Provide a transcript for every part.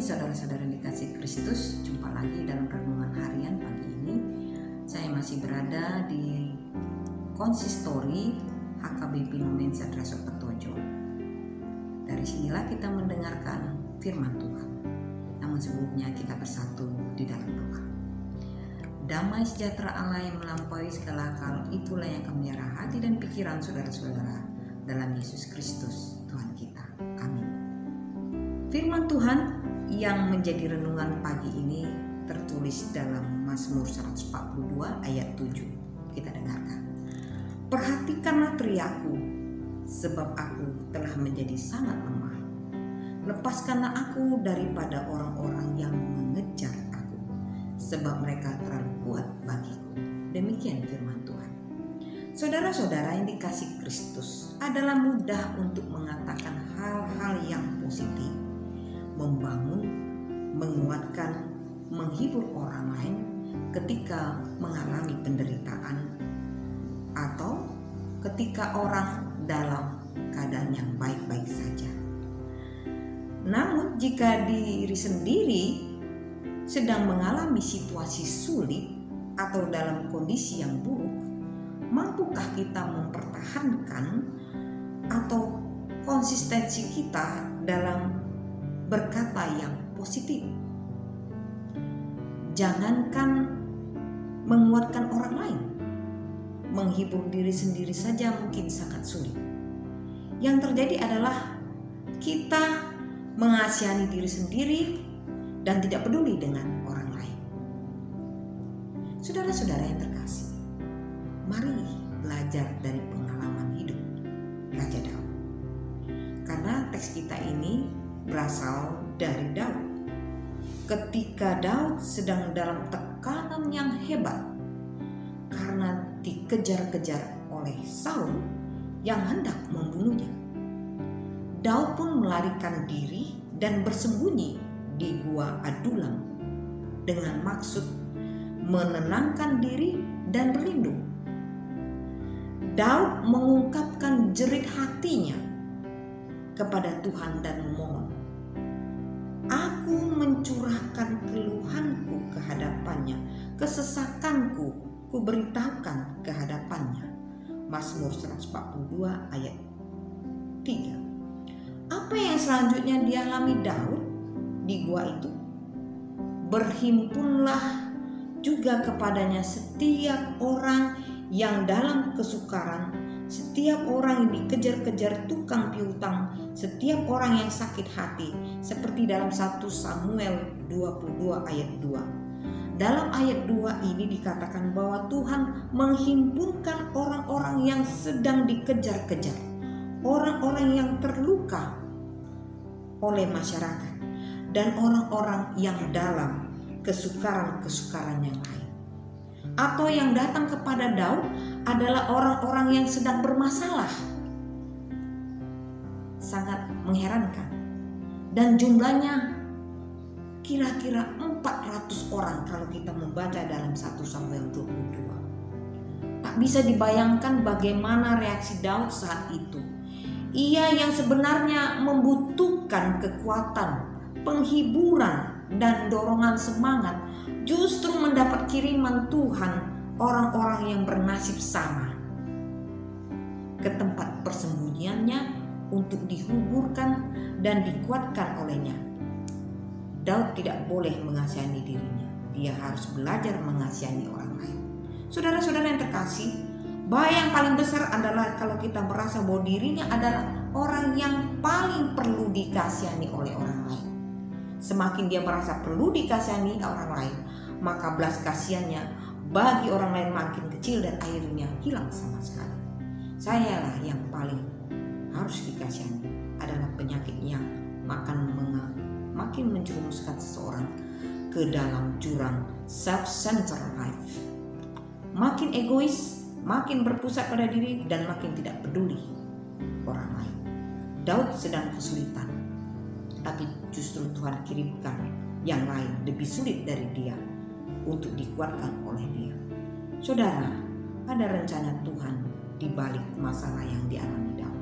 saudara-saudara yang dikasih Kristus, jumpa lagi dalam renungan harian pagi ini. Saya masih berada di Konsistori HKBP Numensa Traso Petojo. Dari sinilah kita mendengarkan firman Tuhan. Namun sebelumnya kita bersatu di dalam doa. Damai sejahtera Allah yang melampaui segala akal, itulah yang akan memelihara hati dan pikiran saudara-saudara dalam Yesus Kristus Tuhan kita. Amin. Firman Tuhan yang menjadi renungan pagi ini tertulis dalam Mazmur 142 ayat 7. Kita dengarkan. Perhatikanlah teriakku, sebab aku telah menjadi sangat lemah. Lepaskanlah aku daripada orang-orang yang mengejar aku, sebab mereka terlalu kuat bagiku. Demikian firman Tuhan. Saudara-saudara yang dikasih Kristus, adalah mudah untuk mengatakan hal-hal yang positif, membangun, menguatkan, menghibur orang lain ketika mengalami penderitaan atau ketika orang dalam keadaan yang baik-baik saja. Namun jika diri sendiri sedang mengalami situasi sulit atau dalam kondisi yang buruk, mampukah kita mempertahankan atau konsistensi kita dalam berkata yang positif? Jangankan menguatkan orang lain, menghibur diri sendiri saja mungkin sangat sulit. Yang terjadi adalah kita mengasihani diri sendiri dan tidak peduli dengan orang lain. Saudara-saudara yang terkasih, mari belajar dari pengalaman hidup Raja Daud. Karena teks kita ini berasal dari Daud. Ketika Daud sedang dalam tekanan yang hebat karena dikejar-kejar oleh Saul yang hendak membunuhnya, Daud pun melarikan diri dan bersembunyi di gua Adulam dengan maksud menenangkan diri dan berlindung. Daud mengungkapkan jerit hatinya kepada Tuhan dan memohon, "Aku mencurahkan keluhanku ke hadapannya, kesesakanku ku beritahukan ke hadapannya." Mazmur 142 ayat 3. Apa yang selanjutnya dialami Daud di gua itu? Berhimpunlah juga kepadanya setiap orang yang dalam kesukaran, setiap orang yang dikejar-kejar tukang piutang, setiap orang yang sakit hati, seperti dalam 1 Samuel 22 ayat 2. Dalam ayat 2 ini dikatakan bahwa Tuhan menghimpunkan orang-orang yang sedang dikejar-kejar, orang-orang yang terluka oleh masyarakat, dan orang-orang yang dalam kesukaran-kesukaran yang lain. Atau yang datang kepada Daud adalah orang-orang yang sedang bermasalah. Sangat mengherankan. Dan jumlahnya kira-kira 400 orang kalau kita membaca dalam 1 Samuel 22. Tak bisa dibayangkan bagaimana reaksi Daud saat itu. Ia yang sebenarnya membutuhkan kekuatan, penghiburan, dan dorongan semangat, justru mendapat kiriman Tuhan orang-orang yang bernasib sama ke tempat persembunyiannya untuk dihuburkan dan dikuatkan olehnya. Daud tidak boleh mengasihani dirinya, dia harus belajar mengasihani orang lain. Saudara-saudara yang terkasih, bahaya yang paling besar adalah kalau kita merasa bahwa dirinya adalah orang yang paling perlu dikasihani oleh orang lain. Semakin dia merasa perlu dikasihani orang lain, maka belas kasihannya bagi orang lain makin kecil dan akhirnya hilang sama sekali. Sayalah yang paling harus dikasihani, adalah penyakit yang makin menjerumuskan seseorang ke dalam jurang self-centered life. Makin egois, makin berpusat pada diri, dan makin tidak peduli orang lain. Daud sedang kesulitan, tapi justru Tuhan kirimkan yang lain lebih sulit dari dia untuk dikuatkan oleh dia. Saudara, ada rencana Tuhan di balik masalah yang dialami Daud.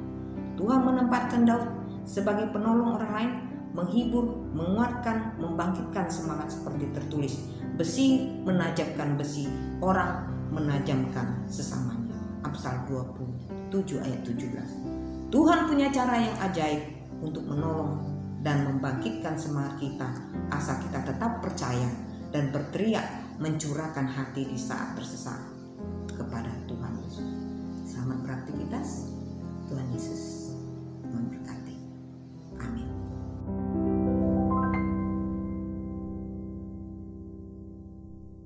Tuhan menempatkan Daud sebagai penolong orang lain menghibur, menguatkan, membangkitkan semangat seperti tertulis. Besi menajamkan besi, orang menajamkan sesamanya. Amsal 27 ayat 17. Tuhan punya cara yang ajaib untuk menolong dan membangkitkan semangat kita, asal kita tetap percaya dan berteriak mencurahkan hati di saat tersesat kepada Tuhan Yesus. Selamat beraktivitas. Tuhan Yesus memberkati.